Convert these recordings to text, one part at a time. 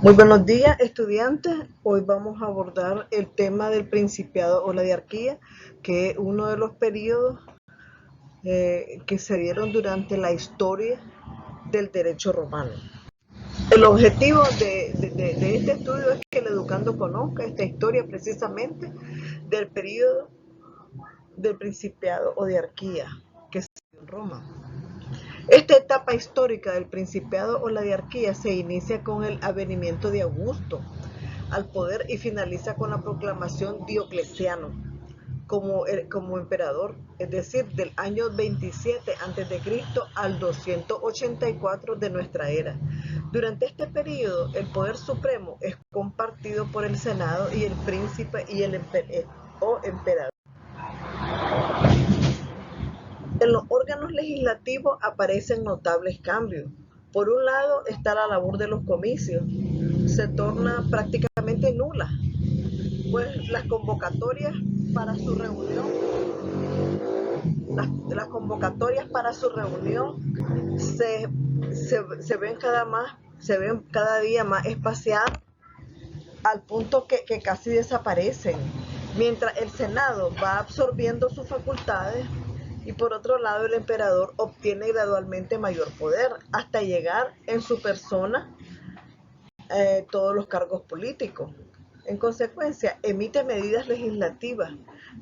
Muy buenos días, estudiantes. Hoy vamos a abordar el tema del principiado o la diarquía, que es uno de los periodos que se dieron durante la historia del derecho romano. El objetivo de este estudio es que el educando conozca esta historia precisamente del periodo del principiado o diarquía que se dio en Roma. Esta etapa histórica del principiado o la diarquía se inicia con el avenimiento de Augusto al poder y finaliza con la proclamación Diocleciano como emperador, es decir, del año 27 a.C. al 284 de nuestra era. Durante este periodo, el poder supremo es compartido por el Senado y el príncipe y el emperador. En los órganos legislativos aparecen notables cambios. Por un lado está la labor de los comicios, se torna prácticamente nula, pues las convocatorias para su reunión, las convocatorias para su reunión se ven cada día más espaciadas al punto que casi desaparecen, mientras el Senado va absorbiendo sus facultades y por otro lado el emperador obtiene gradualmente mayor poder hasta llegar en su persona todos los cargos políticos. En consecuencia, emite medidas legislativas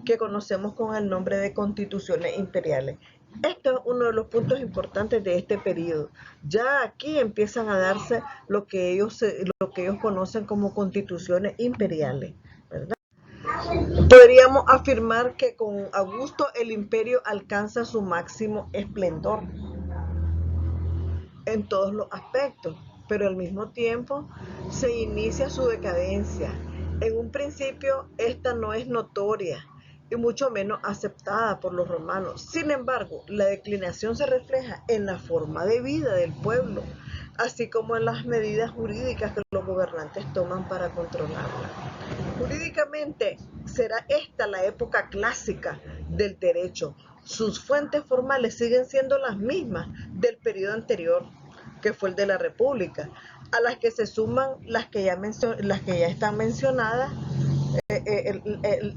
que conocemos con el nombre de constituciones imperiales. Esto es uno de los puntos importantes de este periodo. Ya aquí empiezan a darse lo que ellos conocen como constituciones imperiales, ¿verdad? Podríamos afirmar que con Augusto el imperio alcanza su máximo esplendor en todos los aspectos, pero al mismo tiempo se inicia su decadencia. En un principio esta no es notoria y mucho menos aceptada por los romanos. Sin embargo, la declinación se refleja en la forma de vida del pueblo, así como en las medidas jurídicas que los gobernantes toman para controlarla. Jurídicamente será esta la época clásica del derecho. Sus fuentes formales siguen siendo las mismas del periodo anterior, que fue el de la República, a las que se suman las que ya están mencionadas,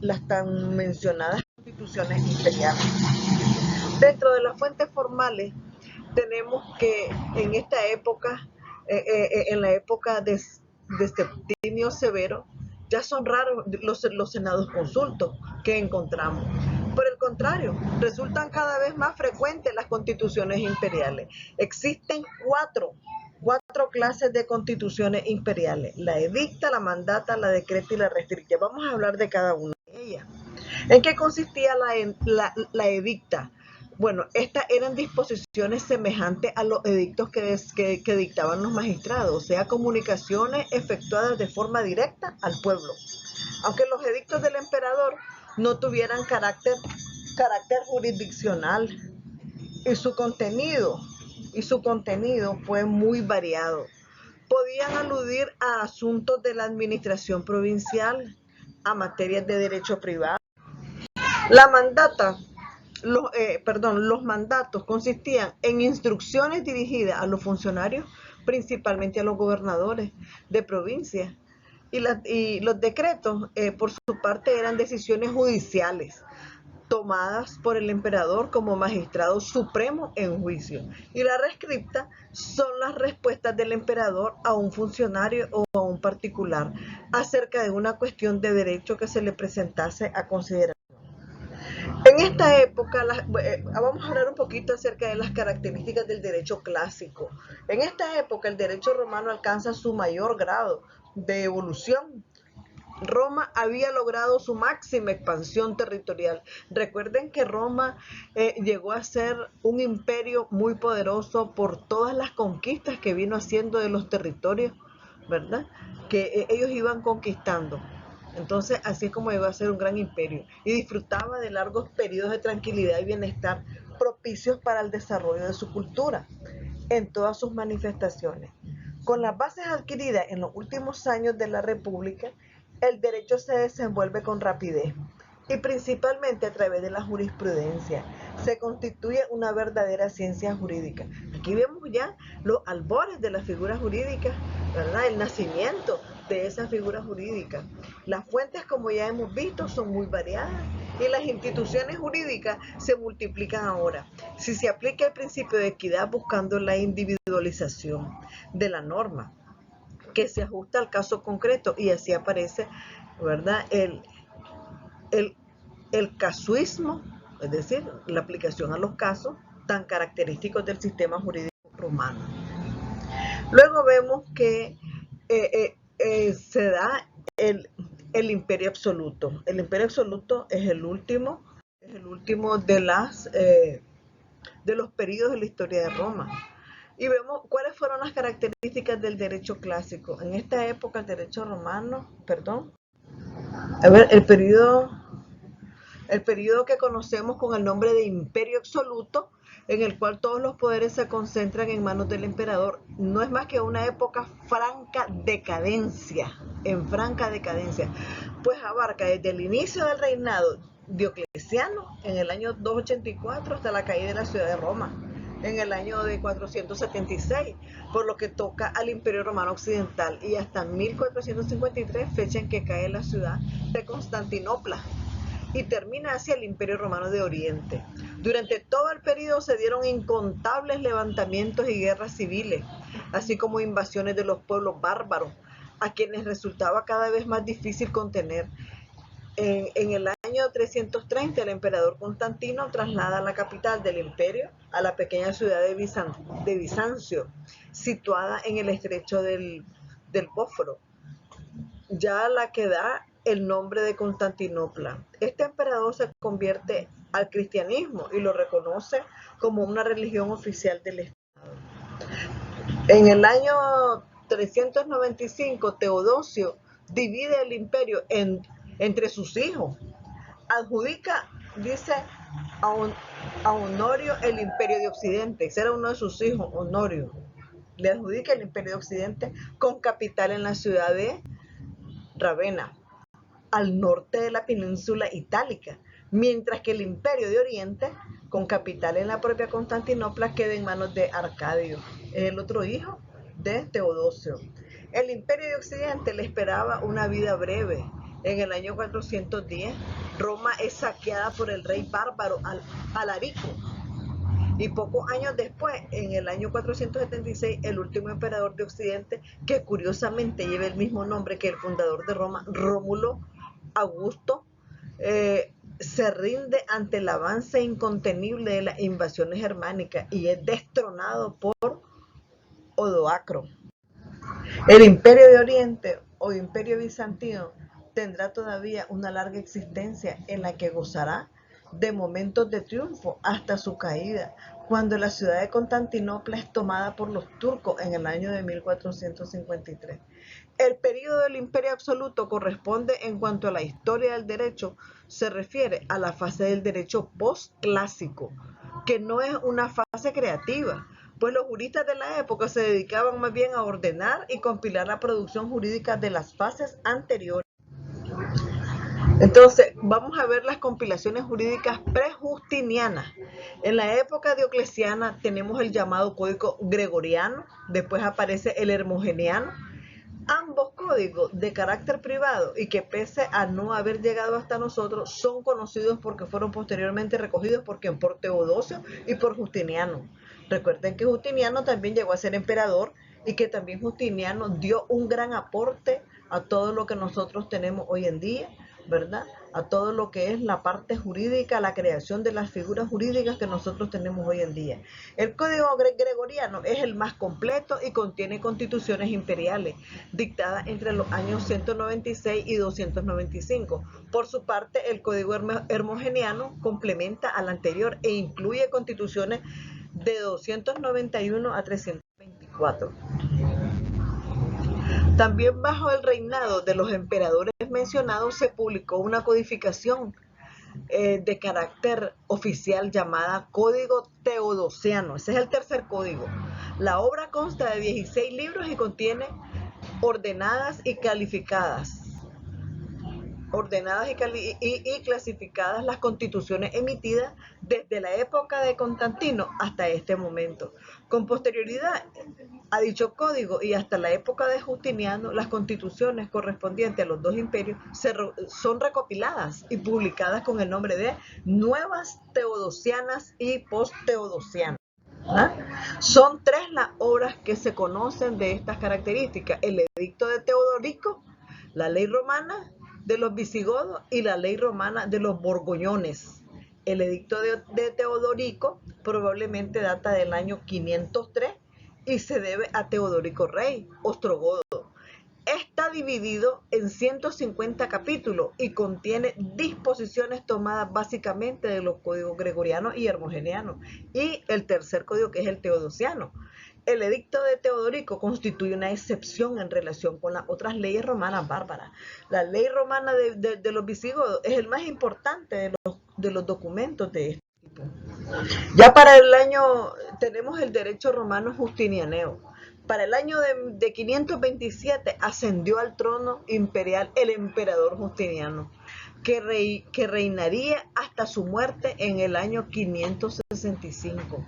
las tan mencionadas constituciones imperiales. Dentro de las fuentes formales tenemos que en esta época, en la época de Septimio Severo, ya son raros los senados consultos que encontramos. Por el contrario, resultan cada vez más frecuentes las constituciones imperiales. Existen cuatro clases de constituciones imperiales: la edicta, la mandata, la decreta y la restrictiva. Vamos a hablar de cada una de ellas. ¿En qué consistía la edicta? Bueno, estas eran disposiciones semejantes a los edictos que dictaban los magistrados, o sea, comunicaciones efectuadas de forma directa al pueblo. Aunque los edictos del emperador no tuvieran carácter jurisdiccional y su contenido fue muy variado. Podían aludir a asuntos de la administración provincial, a materias de derecho privado. La mandata los mandatos consistían en instrucciones dirigidas a los funcionarios, principalmente a los gobernadores de provincias, y los decretos, por su parte, eran decisiones judiciales tomadas por el emperador como magistrado supremo en juicio, y la rescripta son las respuestas del emperador a un funcionario o a un particular acerca de una cuestión de derecho que se le presentase a considerar. En esta época, vamos a hablar un poquito acerca de las características del derecho clásico. En esta época, el derecho romano alcanza su mayor grado de evolución. Roma había logrado su máxima expansión territorial. Recuerden que Roma llegó a ser un imperio muy poderoso por todas las conquistas que vino haciendo de los territorios, ¿verdad? Que ellos iban conquistando. Entonces, así es como llegó a ser un gran imperio y disfrutaba de largos periodos de tranquilidad y bienestar propicios para el desarrollo de su cultura en todas sus manifestaciones. Con las bases adquiridas en los últimos años de la República, el derecho se desenvuelve con rapidez y principalmente a través de la jurisprudencia. Se constituye una verdadera ciencia jurídica. Aquí vemos ya los albores de la figura jurídica ¿verdad? El nacimiento de esa figura jurídica. Las fuentes, como ya hemos visto, son muy variadas y las instituciones jurídicas se multiplican ahora. Si se aplica el principio de equidad buscando la individualización de la norma, que se ajusta al caso concreto, y así aparece, ¿verdad? El, el casuismo, es decir, la aplicación a los casos tan característicos del sistema jurídico romano. Luego vemos que se da el imperio absoluto. El imperio absoluto es el último de los periodos de la historia de Roma. Y vemos cuáles fueron las características del derecho clásico. En esta época el derecho romano, el periodo que conocemos con el nombre de imperio absoluto, en el cual todos los poderes se concentran en manos del emperador, no es más que una época en franca decadencia, pues abarca desde el inicio del reinado Diocleciano, en el año 284, hasta la caída de la ciudad de Roma, en el año de 476, por lo que toca al Imperio Romano Occidental, y hasta 1453, fecha en que cae la ciudad de Constantinopla, y termina hacia el Imperio Romano de Oriente. Durante todo el periodo se dieron incontables levantamientos y guerras civiles, así como invasiones de los pueblos bárbaros, a quienes resultaba cada vez más difícil contener. En el año 330 el emperador Constantino traslada la capital del imperio a la pequeña ciudad de Bizancio, situada en el estrecho del Bósforo, ya la que da el nombre de Constantinopla. Este emperador se convierte al cristianismo y lo reconoce como una religión oficial del Estado. En el año 395, Teodosio divide el imperio entre sus hijos. Adjudica, dice, a Honorio el imperio de Occidente. Ese era uno de sus hijos, Honorio. Le adjudica el imperio de Occidente con capital en la ciudad de Ravenna, al norte de la península itálica, mientras que el imperio de Oriente, con capital en la propia Constantinopla, queda en manos de Arcadio, el otro hijo de Teodosio. El imperio de Occidente le esperaba una vida breve. En el año 410, Roma es saqueada por el rey bárbaro Alarico, y pocos años después, en el año 476, el último emperador de Occidente, que curiosamente lleva el mismo nombre que el fundador de Roma, Rómulo Augusto, se rinde ante el avance incontenible de las invasiones germánicas y es destronado por Odoacro. El imperio de Oriente o imperio bizantino tendrá todavía una larga existencia en la que gozará de momentos de triunfo hasta su caída, cuando la ciudad de Constantinopla es tomada por los turcos en el año de 1453. El periodo del imperio absoluto corresponde, en cuanto a la historia del derecho se refiere, a la fase del derecho postclásico, que no es una fase creativa, pues los juristas de la época se dedicaban más bien a ordenar y compilar la producción jurídica de las fases anteriores. Entonces, vamos a ver las compilaciones jurídicas prejustinianas. En la época diocleciana tenemos el llamado Código Gregoriano, después aparece el Hermogeniano. Ambos códigos de carácter privado y que, pese a no haber llegado hasta nosotros, son conocidos porque fueron posteriormente recogidos por Teodosio y por Justiniano. Recuerden que Justiniano también llegó a ser emperador y que también Justiniano dio un gran aporte a todo lo que nosotros tenemos hoy en día, ¿verdad? A todo lo que es la parte jurídica, la creación de las figuras jurídicas que nosotros tenemos hoy en día. El Código Gregoriano es el más completo y contiene constituciones imperiales, dictadas entre los años 196 y 295. Por su parte, el Código Hermogeniano complementa al anterior e incluye constituciones de 291 a 324. También bajo el reinado de los emperadores mencionados se publicó una codificación de carácter oficial llamada Código Teodosiano. Ese es el tercer código. La obra consta de 16 libros y contiene ordenadas y calificadas ordenadas y clasificadas las constituciones emitidas desde la época de Constantino hasta este momento. Con posterioridad a dicho código y hasta la época de Justiniano, las constituciones correspondientes a los dos imperios son recopiladas y publicadas con el nombre de Nuevas Teodosianas y Post-Teodosianas. ¿Ah? Son tres las obras que se conocen de estas características: el Edicto de Teodorico, la ley romana de los visigodos y la ley romana de los borgoñones. El Edicto de Teodorico probablemente data del año 503 y se debe a Teodorico Rey, ostrogodo. Está dividido en 150 capítulos y contiene disposiciones tomadas básicamente de los códigos gregoriano y hermogeniano, y el tercer código, que es el teodosiano. El edicto de Teodorico constituye una excepción en relación con las otras leyes romanas bárbaras. La ley romana de los visigodos es el más importante de los documentos de este tipo. Ya para el año tenemos el derecho romano justinianeo. Para el año de 527 ascendió al trono imperial el emperador Justiniano, que reinaría hasta su muerte en el año 565.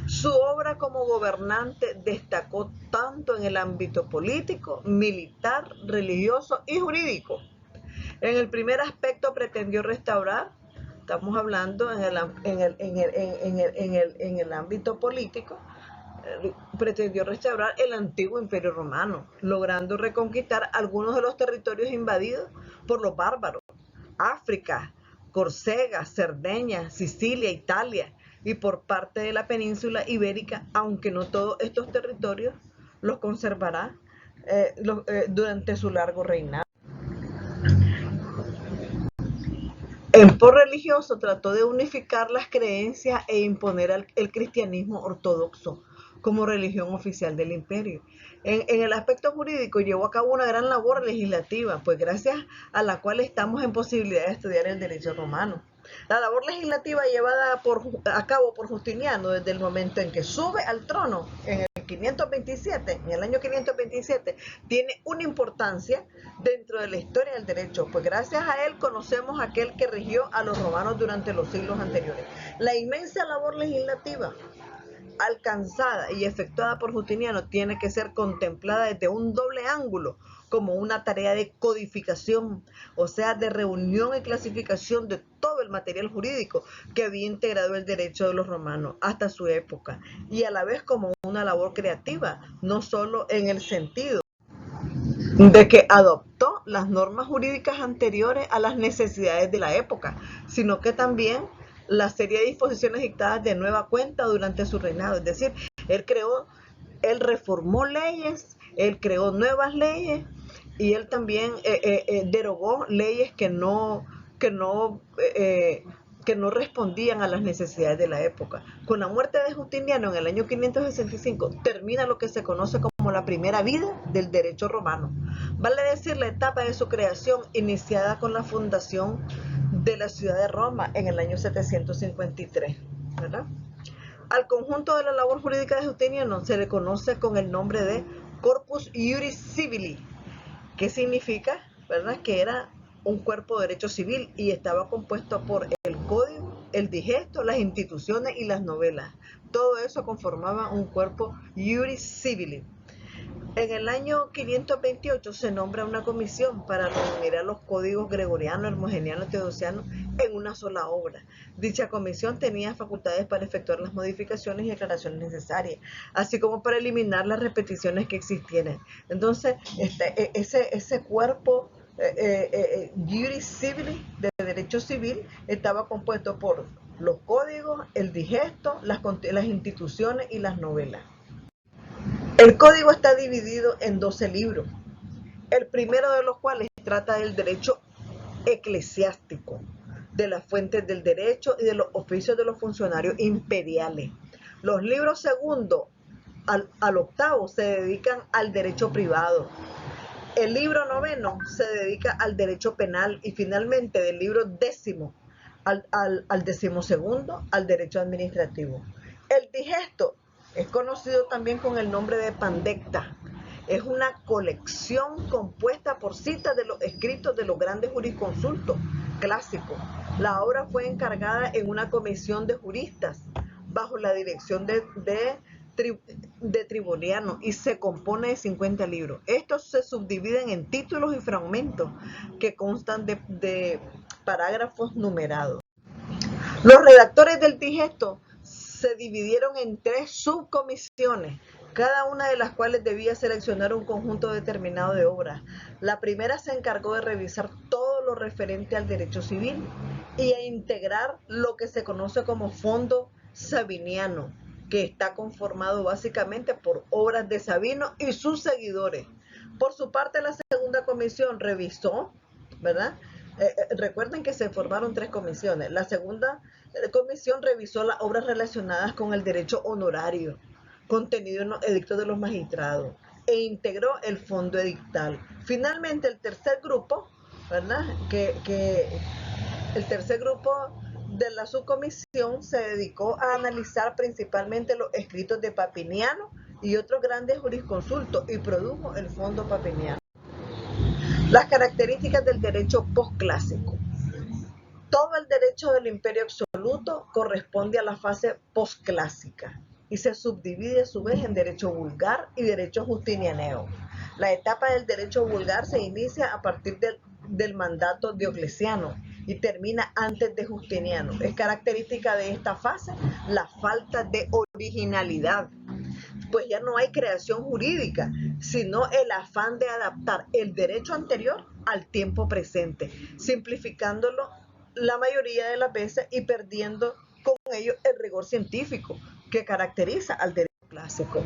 Su obra como gobernante destacó tanto en el ámbito político, militar, religioso y jurídico. En el primer aspecto pretendió restaurar, estamos hablando en el ámbito político, pretendió restaurar el antiguo imperio romano, logrando reconquistar algunos de los territorios invadidos por los bárbaros: África, Córcega, Cerdeña, Sicilia, Italia, y por parte de la península ibérica, aunque no todos estos territorios los conservará durante su largo reinado. En pos religioso trató de unificar las creencias e imponer el cristianismo ortodoxo como religión oficial del imperio. En el aspecto jurídico llevó a cabo una gran labor legislativa, pues gracias a la cual estamos en posibilidad de estudiar el derecho romano. La labor legislativa llevada a cabo por Justiniano desde el momento en que sube al trono en el año 527, tiene una importancia dentro de la historia del derecho, pues gracias a él conocemos a aquel que rigió a los romanos durante los siglos anteriores. La inmensa labor legislativa alcanzada y efectuada por Justiniano tiene que ser contemplada desde un doble ángulo, como una tarea de codificación, o sea, de reunión y clasificación de todo el material jurídico que había integrado el derecho de los romanos hasta su época, y a la vez como una labor creativa, no solo en el sentido de que adoptó las normas jurídicas anteriores a las necesidades de la época, sino que también la serie de disposiciones dictadas de nueva cuenta durante su reinado. Es decir, él reformó leyes, él creó nuevas leyes, y él también derogó leyes que no respondían a las necesidades de la época. Con la muerte de Justiniano en el año 565 termina lo que se conoce como la primera vida del derecho romano. Vale decir, la etapa de su creación iniciada con la fundación de la ciudad de Roma en el año 753, ¿verdad? Al conjunto de la labor jurídica de Justiniano se le conoce con el nombre de Corpus Iuris Civili, que significa, ¿verdad?, que era un cuerpo de derecho civil y estaba compuesto por el código, el digesto, las instituciones y las novelas. Todo eso conformaba un cuerpo Iuris Civili. En el año 528 se nombra una comisión para reunir a los códigos gregoriano, hermogeniano y teodosiano en una sola obra. Dicha comisión tenía facultades para efectuar las modificaciones y aclaraciones necesarias, así como para eliminar las repeticiones que existieran. Entonces, ese cuerpo Juris Civili, de derecho civil, estaba compuesto por los códigos, el digesto, las instituciones y las novelas. El código está dividido en 12 libros, el primero de los cuales trata del derecho eclesiástico, de las fuentes del derecho y de los oficios de los funcionarios imperiales. Los libros segundo al octavo se dedican al derecho privado. El libro noveno se dedica al derecho penal, y finalmente del libro décimo al decimosegundo al derecho administrativo. El digesto es conocido también con el nombre de pandecta. Es una colección compuesta por citas de los escritos de los grandes jurisconsultos clásicos. La obra fue encargada en una comisión de juristas bajo la dirección de Triboniano y se compone de 50 libros. Estos se subdividen en títulos y fragmentos que constan de parágrafos numerados. Los redactores del digesto se dividieron en 3 subcomisiones, cada una de las cuales debía seleccionar un conjunto determinado de obras. La primera se encargó de revisar todo lo referente al derecho civil y a integrar lo que se conoce como Fondo Sabiniano, que está conformado básicamente por obras de Sabino y sus seguidores. Por su parte, la segunda comisión revisó, ¿verdad? Recuerden que se formaron 3 comisiones. La segunda comisión revisó las obras relacionadas con el derecho honorario, contenido en los edictos de los magistrados, e integró el fondo edictal. Finalmente, el tercer grupo, ¿verdad? El tercer grupo de la subcomisión se dedicó a analizar principalmente los escritos de Papiniano y otros grandes jurisconsultos y produjo el fondo Papiniano. Las características del derecho postclásico. Todo el derecho del imperio absoluto corresponde a la fase postclásica y se subdivide a su vez en derecho vulgar y derecho justinianeo. La etapa del derecho vulgar se inicia a partir del mandato diocleciano y termina antes de Justiniano. Es característica de esta fase la falta de originalidad, pues ya no hay creación jurídica, sino el afán de adaptar el derecho anterior al tiempo presente, simplificándolo la mayoría de las veces y perdiendo con ello el rigor científico que caracteriza al derecho clásico.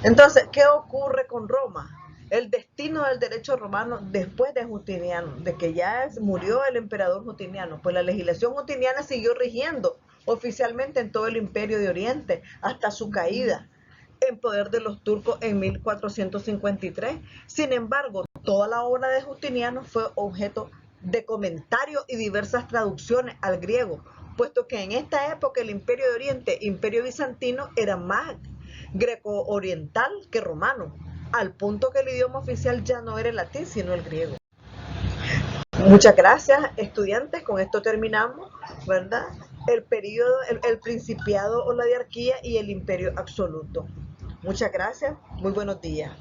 Entonces, ¿qué ocurre con Roma? El destino del derecho romano después de Justiniano, de que ya murió el emperador Justiniano, pues la legislación justiniana siguió rigiendo oficialmente en todo el imperio de Oriente hasta su caída en poder de los turcos en 1453. Sin embargo, toda la obra de Justiniano fue objeto de comentarios y diversas traducciones al griego, puesto que en esta época el imperio de Oriente, imperio bizantino, era más greco-oriental que romano, al punto que el idioma oficial ya no era el latín, sino el griego. Muchas gracias, estudiantes. Con esto terminamos, ¿verdad? El periodo, el principiado o la diarquía y el imperio absoluto. Muchas gracias. Muy buenos días.